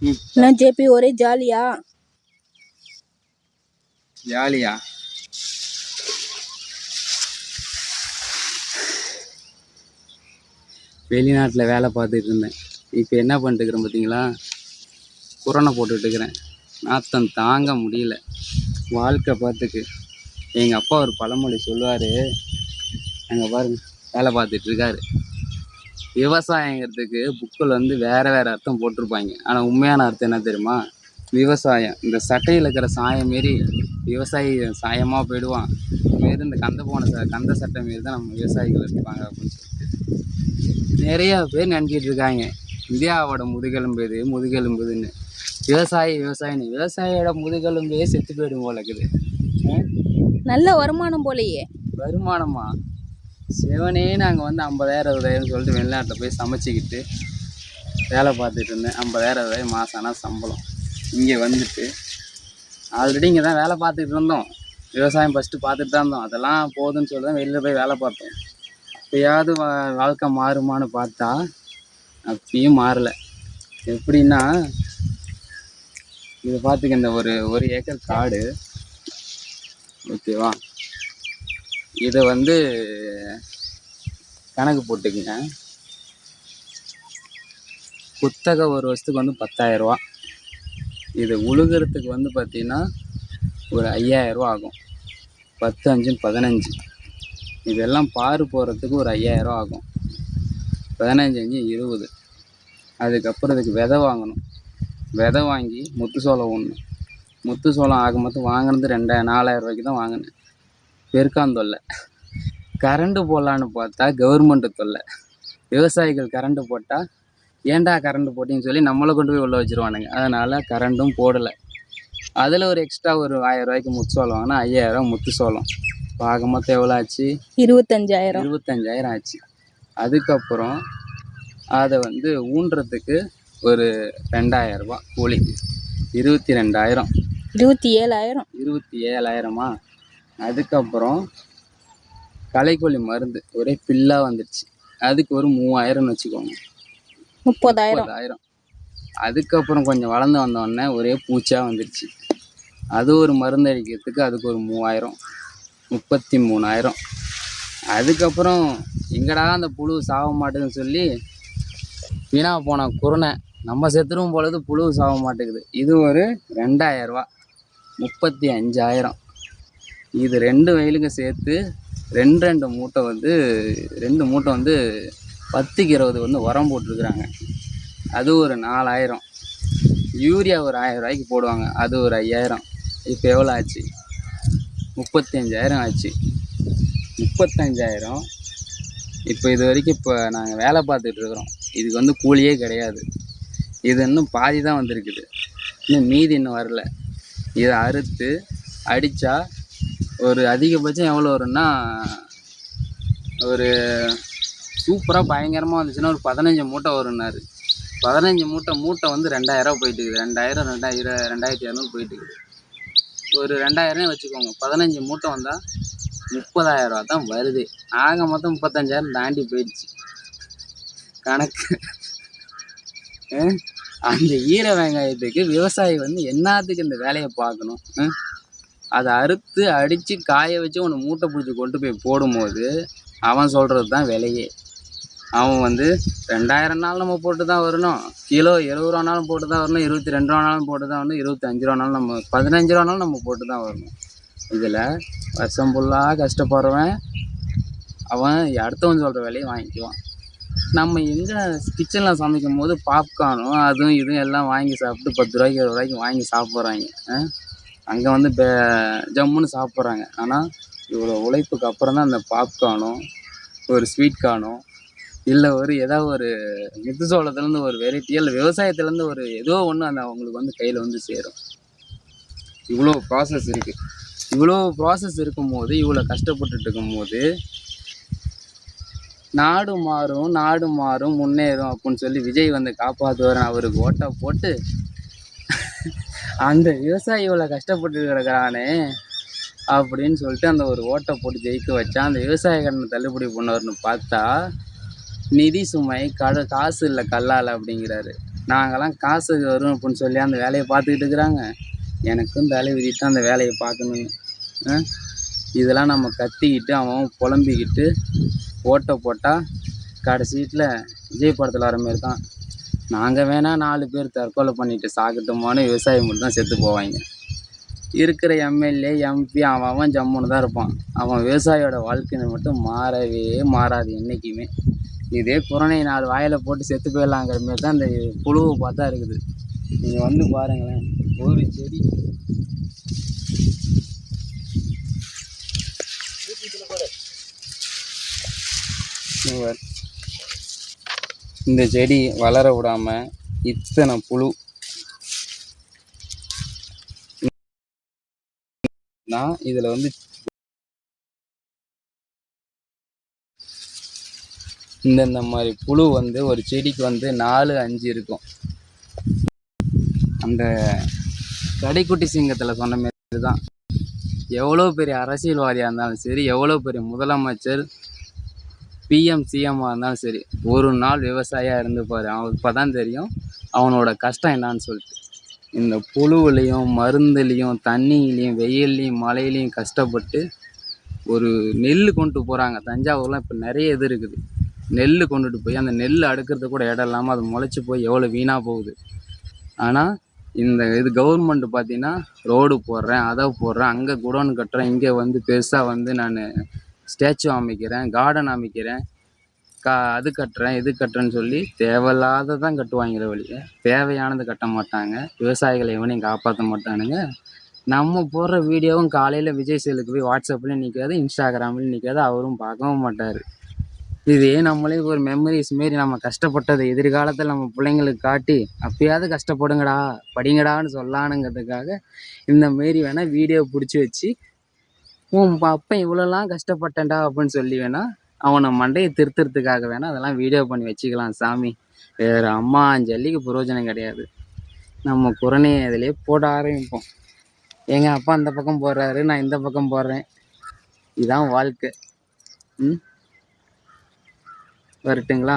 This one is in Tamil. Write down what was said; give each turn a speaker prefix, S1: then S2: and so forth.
S1: என்ன ஜேபி ஒரே ஜாலியா?
S2: ஜாலியா? வெளிநாட்டில் வேலை பார்த்துட்டு இருந்தேன். இப்போ என்ன பண்ணிட்டு இருக்கிறேன் பார்த்தீங்களா? குரோனா போட்டுட்டு இருக்கிறேன். நாத்தம் தாங்க முடியல வாழ்க்கை பார்த்துக்கு. எங்கள் அப்பா ஒரு பழமொழி சொல்லுவார், அங்கே பாருங்க வேலை பார்த்துட்டு இருக்காரு. விவசாயங்கிறதுக்கு புக்கில் வந்து வேறு அர்த்தம் போட்டிருப்பாங்க. ஆனால் உண்மையான அர்த்தம் என்ன தெரியுமா? விவசாயம். இந்த சட்டையில் இருக்கிற சாயம் மாரி விவசாயி சாயமாக போயிடுவான். மாரி இந்த கந்த சட்டை மாரி தான் நம்ம விவசாயிகள் இருப்பாங்க அப்படின்னு சொல்லிட்டு நிறையா பேர் நினச்சிட்டு இருக்காங்க. இந்தியாவோட முதுகெலும்புதுன்னு விவசாயின்னு. விவசாயியோட முதுகெலும்பே செத்து போயிடும் போல இருக்குது.
S1: நல்ல வருமானம் போலையே.
S2: வருமானமா? சிவனே நாங்கள் வந்து 50,000 60,000 சொல்லிட்டு வெளிநாட்டில் போய் சமைச்சிக்கிட்டு வேலை பார்த்துட்டு இருந்தேன். 50,000 60,000 மாதம் ஆனால் சம்பளம். இங்கே வந்துட்டு ஆல்ரெடி இங்கே தான் வேலை பார்த்துட்டு இருந்தோம். விவசாயம் ஃபஸ்ட்டு பார்த்துட்டு தான் இருந்தோம். அதெல்லாம் போதுன்னு சொல்லி தான் வெளியில் போய் வேலை பார்த்தோம். அப்போயாவது வாழ்க்கை மாறுமான்னு பார்த்தா அப்பயும் மாறலை. எப்படின்னா, இதை பார்த்துக்க, இந்த ஒரு ஏக்கர் காடு, ஓகேவா? இதை வந்து கணக்கு போட்டுக்குங்க. குத்தகை ஒரு வருஷத்துக்கு வந்து 10,000 ரூபா. இது உழுகிறதுக்கு வந்து பார்த்திங்கன்னா ஒரு 5,000 ரூபா ஆகும். 10 5 15. இதெல்லாம் பாரு போகிறதுக்கு ஒரு 5,000 ரூபா ஆகும். 15 5 20. அதுக்கப்புறம் இதுக்கு விதை வாங்கணும். விதை வாங்கி முத்து சோளம் ஒன்று. முத்து சோளம் ஆக மொத்தம் வாங்கினது 4,000 ரூபாய்க்கு தான் வாங்கினேன். பெருக்காந்தொல்லை. கரண்ட்டு போடலான்னு பார்த்தா கவர்மெண்ட்டு தொல்லை. விவசாயிகள் கரண்ட்டு போட்டால் ஏன்டா கரண்ட்டு போட்டிங்கன்னு சொல்லி நம்மளை கொண்டு போய் உள்ளே வச்சுருவானுங்க. அதனால் கரண்ட்டும் போடலை. அதில் ஒரு எக்ஸ்ட்ரா ஒரு 1,000 ரூபாய்க்கு முத்து சோளம் வாங்கினா 5,000 ரூபா முத்து சோளம். ஆக மொத்தம் எவ்வளோ ஆச்சு? 25,000 ஆச்சு. அதுக்கப்புறம் அதை வந்து ஊன்றதுக்கு ஒரு 2,000 ரூபா கூலி. 22,000. 27,000மா? அதுக்கப்புறம் களைக்கொல்லி மருந்து ஒரே பில்லாக வந்துடுச்சு. அதுக்கு ஒரு 3,000ன்னு வச்சுக்கோங்க, 30,000. அதுக்கப்புறம் கொஞ்சம் வளர்ந்து வந்தோடனே ஒரே பூச்சாக வந்துடுச்சு. அது ஒரு மருந்து அடிக்கிறதுக்கு அதுக்கு ஒரு 3,000, 33,000. அதுக்கப்புறம் எங்கடா அந்த புழு சாக மாட்டேங்குதுன்னு சொல்லி வீணாக போன குருணை நம்ம செத்துரும் பொழுது புழு சாக மாட்டேங்குது. இது ஒரு 2,000 ரூபா, 35,000. இது 2 வயலுக்கு சேர்த்து 2 மூட்டை வந்து 2 மூட்டை வந்து 10க்கு 20 வந்து உரம் போட்டிருக்குறாங்க. அது ஒரு 4,000. யூரியா ஒரு 1,000 ரூபாய்க்கு போடுவாங்க. அது ஒரு 5,000. இப்போ எவ்வளோ ஆச்சு? 35,000 ஆச்சு. 35,000. இப்போ இது வரைக்கும் இப்போ நாங்கள் வேலை பார்த்துட்டு இருக்கிறோம். இதுக்கு வந்து கூலியே கிடையாது. இது இன்னும் பாதி தான் வந்திருக்குது. இன்னும் மீதி இன்னும் வரல. இதை அறுத்து அடித்தா ஒரு அதிகபட்சம் எவ்வளோ வரும்னா, ஒரு சூப்பராக பயங்கரமாக வந்துச்சுன்னா ஒரு 15 மூட்டை வரும்னாரு. 15 மூட்டை வந்து 2,000 ரூபா போயிட்டு இருக்குது. 2,000 2,200 போயிட்டு இருக்குது. ஒரு 2,000 வச்சுக்கோங்க. 15 மூட்டை வந்தால் 30,000 ரூபா தான் வருது. ஆக மொத்தம் 35,000 தாண்டி போயிடுச்சு கணக்கு. அந்த ஈர வெங்காயத்துக்கு விவசாயி வந்து என்னத்துக்கு இந்த வேலையை பார்க்கணும்? அதை அறுத்து அடித்து காய வச்சு ஒன்று மூட்டை பிடிச்சி கொண்டு போய் போடும்போது அவன் சொல்கிறது தான் விலையே. அவன் வந்து 2,000 நாள் நம்ம போட்டு தான் வரணும், கிலோ 70 ரூபானாலும் போட்டு தான் வரணும், 22 ரூபானாலும் போட்டு தான் வரணும், 25 ரூபானாலும் நம்ம 15 ரூபானாலும் நம்ம போட்டு தான் வரணும். இதில் வருஷம் ஃபுல்லாக கஷ்டப்படுறவன் அவன் அடுத்தவன் சொல்கிற விலையை வாங்கிக்குவான். நம்ம எங்கே கிச்சனில் சமைக்கும் போது பாப்கார்னும் அதுவும் இதுவும் எல்லாம் வாங்கி சாப்பிட்டு 10 ரூபாய்க்கு 20 ரூபாய்க்கு வாங்கி சாப்பிட்றாங்க. அங்கே வந்து ஜம்முன்னு சாப்பிட்றாங்க. ஆனால் இவ்வளோ உழைப்புக்கு அப்புறம் தான் அந்த பாப்கார்னும் ஒரு ஸ்வீட் கார்னும் இல்லை ஏதாவது ஒரு முத்து சோளத்துலேருந்து ஒரு வெரைட்டி இல்லை விவசாயத்துலேருந்து ஒரு ஏதோ ஒன்று அந்த அவங்களுக்கு வந்து கையில் வந்து சேரும். இவ்வளோ ப்ராசஸ் இருக்குது. இவ்வளோ ப்ராசஸ் இருக்கும்போது, இவ்வளோ கஷ்டப்பட்டுட்டு இருக்கும்போது நாடு மாறும் முன்னேறும் அப்படின்னு சொல்லி விஜய் வந்து காப்பாற்றுவார் அவருக்கு ஓட்டை போட்டு அந்த விவசாயி இவ்வளோ கஷ்டப்பட்டு கிடக்கிறானே அப்படின்னு சொல்லிட்டு அந்த ஒரு ஓட்டை போட்டு ஜெயிக்க வச்சா அந்த விவசாய கடனை தள்ளுபடி பண்ணவர்னு பார்த்தா நிதி சுமை காசு இல்லை கல்லால் அப்படிங்கிறாரு. நாங்கள்லாம் காசு வரும் அப்படின்னு சொல்லி அந்த வேலையை பார்த்துக்கிட்டு இருக்கிறாங்க. எனக்கும் தலை விதித்து அந்த வேலையை பார்க்கணுன்னு. இதெல்லாம் நம்ம கத்திக்கிட்டு அவன் புலம்பிக்கிட்டு ஓட்டை போட்டால் கடைசீட்டில் விஜய் படத்தில் வர மாரி தான். நாங்கள் வேணால் 4 பேர் தற்கொலை பண்ணிட்டு சாகட்டுமான்னு விவசாயி மட்டும் தான் செத்து போவாங்க. இருக்கிற எம்எல்ஏ எம்பி அவன் ஜம்முன்னு தான் இருப்பான். அவன் விவசாயியோட வாழ்க்கையை மட்டும் மாறவே மாறாது என்றைக்குமே. இதே கொரோனை 4 வாயில் போட்டு செத்து போயிடலாங்கிற மாரி தான் இந்த புழுவை பார்த்தா இருக்குது. நீங்கள் வந்து பாருங்களேன், ஒரு செடி இந்த செடி வளர விடாம இத்தனை புழு. நான் இதுல வந்து இந்த மாதிரி புழு வந்து ஒரு செடிக்கு வந்து 4-5 இருக்கும். அந்த கடைக்குட்டி சிங்கத்தில் சொன்ன மாரி தான், எவ்வளோ பெரிய அரசியல்வாதியாக இருந்தாலும் சரி, எவ்வளோ பெரிய முதலமைச்சர் பிஎம் சிஎம்மாக இருந்தாலும் சரி, ஒரு நாள் விவசாயியாக இருந்துப்பார். அவன் இப்போ தான் தெரியும் அவனோட கஷ்டம் என்னான்னு சொல்லிட்டு. இந்த புழுவுலையும் மருந்துலேயும் தண்ணியிலையும் வெயில்லையும் மழையிலையும் கஷ்டப்பட்டு ஒரு நெல் கொண்டு போகிறாங்க. தஞ்சாவூர்லாம் இப்போ நிறைய இது இருக்குது. நெல் கொண்டுட்டு போய் அந்த நெல் அடுக்கிறது கூட இடம் இல்லாமல் அது முளைச்சி போய் எவ்வளோ வீணாக போகுது. ஆனால் இந்த இது கவர்மெண்ட் பார்த்தீங்கன்னா, ரோடு போடுறேன், அதை போடுறேன், அங்கே குடோன் கட்டுறேன், இங்கே வந்து பெருசாக வந்து நான் ஸ்டாச்சு அமைக்கிறேன், கார்டன் அமைக்கிறேன், அது கட்டுறேன், இது கட்டுறேன்னு சொல்லி தேவையில்லாததான் கட்டுவாங்களே ஒழிய தேவையானது கட்ட மாட்டாங்க. விவசாயிகளை எவனையும் காப்பாற்ற மாட்டானுங்க. நம்ம போடுற வீடியோவும் காலையில் விஜய் சேலுக்கு போய் வாட்ஸ்அப்லேயும் நிற்காது, இன்ஸ்டாகிராம்லேயும் நிற்காது, அவரும் பார்க்கவும் மாட்டார். இதே நம்மளே ஒரு மெமரிஸ் மாரி நம்ம கஷ்டப்பட்டதை எதிர்காலத்தில் நம்ம பிள்ளைங்களுக்கு காட்டி அப்பயாவது கஷ்டப்படுங்கடா படிங்கடான்னு சொல்லானுங்கிறதுக்காக இந்த மாரி வேணால் வீடியோ பிடிச்சி வச்சு உன் அப்பன் இவ்வளோலாம் கஷ்டப்பட்டேன்டா அப்படின்னு சொல்லி வேணால் அவனை மண்டையை திருத்துறதுக்காக வேணால் அதெல்லாம் வீடியோ பண்ணி வச்சுக்கலாம் சாமி. வேறு அம்மா அஞ்சல்லிக்கு பிரயோஜனம் கிடையாது. நம்ம குரணையை அதிலே போட ஆரம்பிப்போம். எங்கள் அப்பா அந்த பக்கம் போடுறாரு, நான் இந்த பக்கம் போடுறேன். இதுதான் வாழ்க்கை. வரட்டுங்களா?